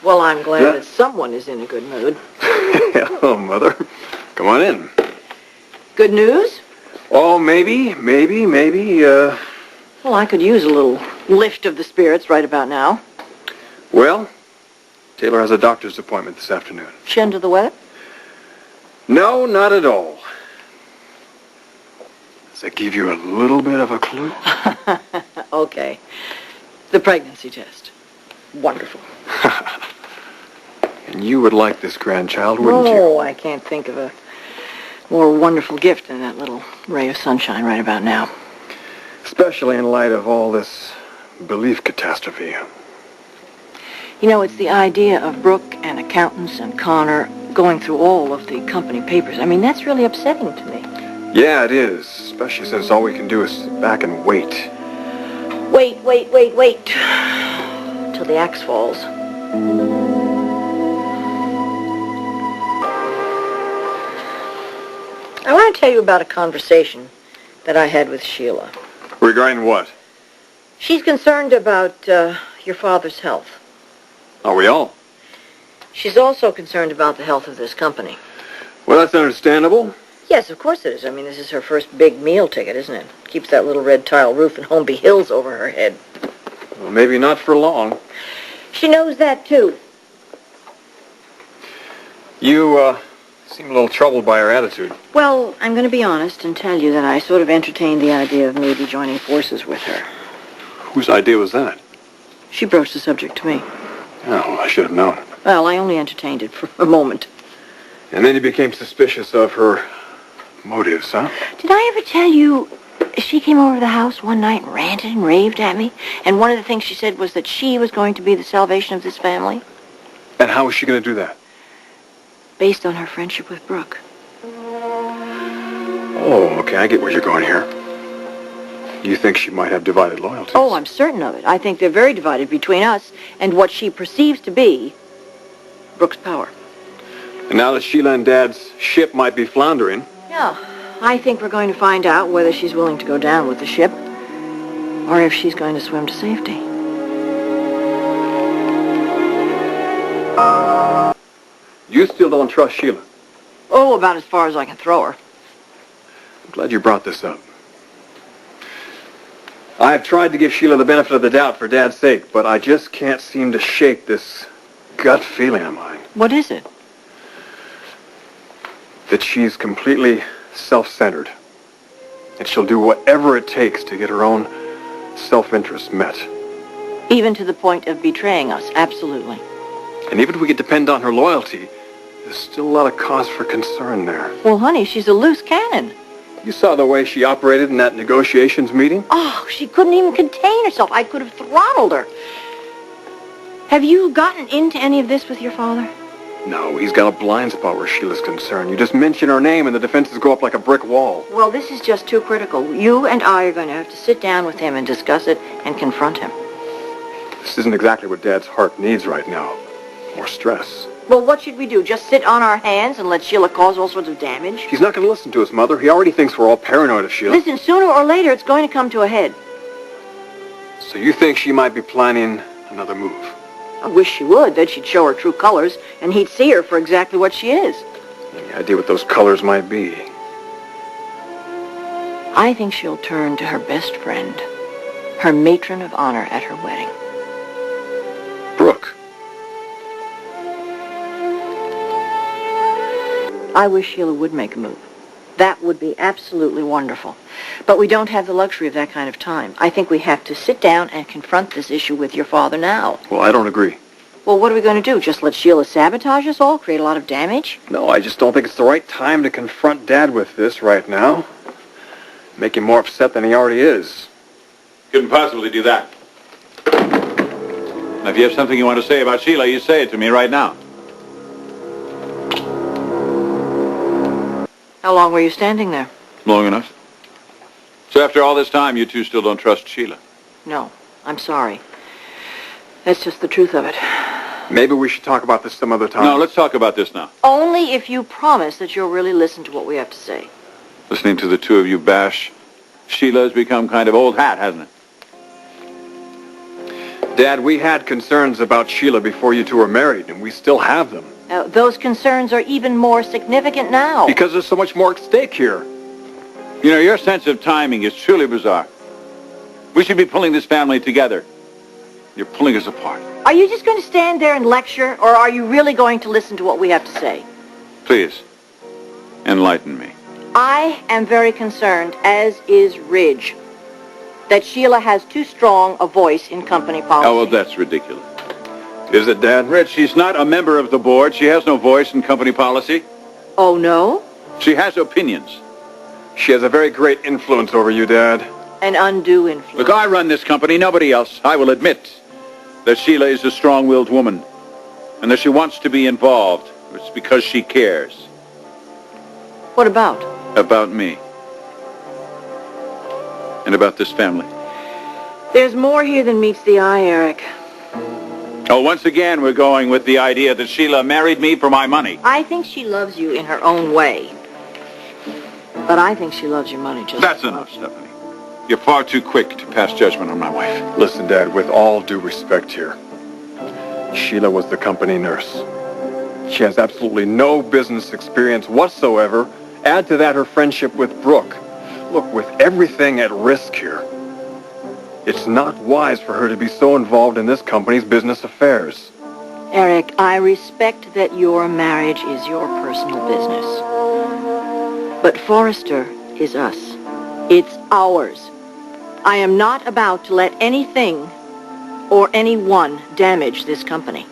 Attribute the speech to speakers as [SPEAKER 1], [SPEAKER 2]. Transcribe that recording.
[SPEAKER 1] Well, I'm glad that someone is in a good mood.
[SPEAKER 2] Hello, Mother. Come on in.
[SPEAKER 1] Good news?
[SPEAKER 2] Oh, maybe.
[SPEAKER 1] Well, I could use a little lift of the spirits right about now.
[SPEAKER 2] Well, Taylor has a doctor's appointment this afternoon.
[SPEAKER 1] She under the weather?
[SPEAKER 2] No, not at all. Does that give you a little bit of a clue?
[SPEAKER 1] Okay. The pregnancy test. Wonderful.
[SPEAKER 2] And you would like this grandchild, wouldn't you?
[SPEAKER 1] Oh, I can't think of a more wonderful gift than that little ray of sunshine right about now.
[SPEAKER 2] Especially in light of all this belief catastrophe.
[SPEAKER 1] You know, it's the idea of Brooke and accountants and Connor going through all of the company papers. I mean, that's really upsetting to me.
[SPEAKER 2] Yeah, it is. Especially since all we can do is sit back and wait.
[SPEAKER 1] Wait. Till the axe falls. I want to tell you about a conversation that I had with Sheila.
[SPEAKER 2] Regarding what?
[SPEAKER 1] She's concerned about your father's health.
[SPEAKER 2] Are we all?
[SPEAKER 1] She's also concerned about the health of this company.
[SPEAKER 2] Well, that's understandable.
[SPEAKER 1] Yes, of course it is. I mean, this is her first big meal ticket, isn't it? Keeps that little red tile roof and Holmby Hills over her head.
[SPEAKER 2] Well, maybe not for long.
[SPEAKER 1] She knows that, too.
[SPEAKER 2] You, seem a little troubled by her attitude.
[SPEAKER 1] Well, I'm going to be honest and tell you that I sort of entertained the idea of maybe joining forces with her.
[SPEAKER 2] Whose idea was that?
[SPEAKER 1] She broached the subject to me.
[SPEAKER 2] Oh, I should have known.
[SPEAKER 1] Well, I only entertained it for a moment.
[SPEAKER 2] And then you became suspicious of her motives, huh?
[SPEAKER 1] Did I ever tell you she came over to the house one night and ranted and raved at me? And one of the things she said was that she was going to be the salvation of this family?
[SPEAKER 2] And how was she going to do that?
[SPEAKER 1] Based on her friendship with Brooke.
[SPEAKER 2] Oh, okay, I get where you're going here. You think she might have divided loyalties?
[SPEAKER 1] Oh, I'm certain of it. I think they're very divided between us and what she perceives to be Brooke's power.
[SPEAKER 2] And now that Sheila and Dad's ship might be floundering...
[SPEAKER 1] Yeah, I think we're going to find out whether she's willing to go down with the ship or if she's going to swim to safety.
[SPEAKER 2] You still don't trust Sheila?
[SPEAKER 1] Oh, about as far as I can throw her.
[SPEAKER 2] I'm glad you brought this up. I've tried to give Sheila the benefit of the doubt for Dad's sake, but I just can't seem to shake this gut feeling of mine.
[SPEAKER 1] What is it?
[SPEAKER 2] That she's completely self-centered. And she'll do whatever it takes to get her own self-interest met.
[SPEAKER 1] Even to the point of betraying us, absolutely.
[SPEAKER 2] And even if we could depend on her loyalty, there's still a lot of cause for concern there.
[SPEAKER 1] Well, honey, she's a loose cannon.
[SPEAKER 2] You saw the way she operated in that negotiations meeting?
[SPEAKER 1] Oh, she couldn't even contain herself. I could have throttled her. Have you gotten into any of this with your father?
[SPEAKER 2] No, he's got a blind spot where Sheila's concerned. You just mention her name and the defenses go up like a brick wall.
[SPEAKER 1] Well, this is just too critical. You and I are going to have to sit down with him and discuss it and confront him.
[SPEAKER 2] This isn't exactly what Dad's heart needs right now. More stress.
[SPEAKER 1] Well, what should we do? Just sit on our hands and let Sheila cause all sorts of damage?
[SPEAKER 2] He's not going to listen to us, Mother. He already thinks we're all paranoid of Sheila.
[SPEAKER 1] Listen, sooner or later, it's going to come to a head.
[SPEAKER 2] So you think she might be planning another move?
[SPEAKER 1] I wish she would. Then she'd show her true colors, and he'd see her for exactly what she is.
[SPEAKER 2] Any idea what those colors might be?
[SPEAKER 1] I think she'll turn to her best friend, her matron of honor at her wedding.
[SPEAKER 2] Brooke.
[SPEAKER 1] I wish Sheila would make a move. That would be absolutely wonderful. But we don't have the luxury of that kind of time. I think we have to sit down and confront this issue with your father now.
[SPEAKER 2] Well, I don't agree.
[SPEAKER 1] Well, what are we going to do? Just let Sheila sabotage us all? Create a lot of damage?
[SPEAKER 2] No, I just don't think it's the right time to confront Dad with this right now. Make him more upset than he already is.
[SPEAKER 3] Couldn't possibly do that. Now, if you have something you want to say about Sheila, you say it to me right now.
[SPEAKER 1] How long were you standing there?
[SPEAKER 3] Long enough. After all this time, you two still don't trust Sheila.
[SPEAKER 1] No, I'm sorry. That's just the truth of it.
[SPEAKER 2] Maybe we should talk about this some other time.
[SPEAKER 3] No, let's talk about this now.
[SPEAKER 1] Only if you promise that you'll really listen to what we have to say.
[SPEAKER 3] Listening to the two of you bash Sheila has become kind of old hat, hasn't it?
[SPEAKER 2] Dad, we had concerns about Sheila before you two were married, and we still have them.
[SPEAKER 1] Those concerns are even more significant now.
[SPEAKER 2] Because there's so much more at stake here.
[SPEAKER 3] You know, your sense of timing is truly bizarre. We should be pulling this family together. You're pulling us apart.
[SPEAKER 1] Are you just going to stand there and lecture, or are you really going to listen to what we have to say?
[SPEAKER 3] Please, enlighten me.
[SPEAKER 1] I am very concerned, as is Ridge, that Sheila has too strong a voice in company policy.
[SPEAKER 3] Oh, well, that's ridiculous.
[SPEAKER 2] Is it, Dad?
[SPEAKER 3] Rich, she's not a member of the board. She has no voice in company policy.
[SPEAKER 1] Oh, no?
[SPEAKER 3] She has opinions.
[SPEAKER 2] She has a very great influence over you, Dad.
[SPEAKER 1] An undue influence.
[SPEAKER 3] Look, I run this company, nobody else. I will admit that Sheila is a strong-willed woman and that she wants to be involved. It's because she cares.
[SPEAKER 1] What about?
[SPEAKER 3] About me. And about this family.
[SPEAKER 1] There's more here than meets the eye, Eric.
[SPEAKER 3] Oh, once again, we're going with the idea that Sheila married me for my money.
[SPEAKER 1] I think she loves you in her own way. But I think she loves your money just
[SPEAKER 3] That's
[SPEAKER 1] as much.
[SPEAKER 3] enough, Stephanie. You're far too quick to pass judgment on my wife.
[SPEAKER 2] Listen, Dad, with all due respect here, Sheila was the company nurse. She has absolutely no business experience whatsoever. Add to that her friendship with Brooke. Look, with everything at risk here, it's not wise for her to be so involved in this company's business affairs.
[SPEAKER 1] Eric, I respect that your marriage is your personal business. But Forrester is us. It's ours. I am not about to let anything or anyone damage this company.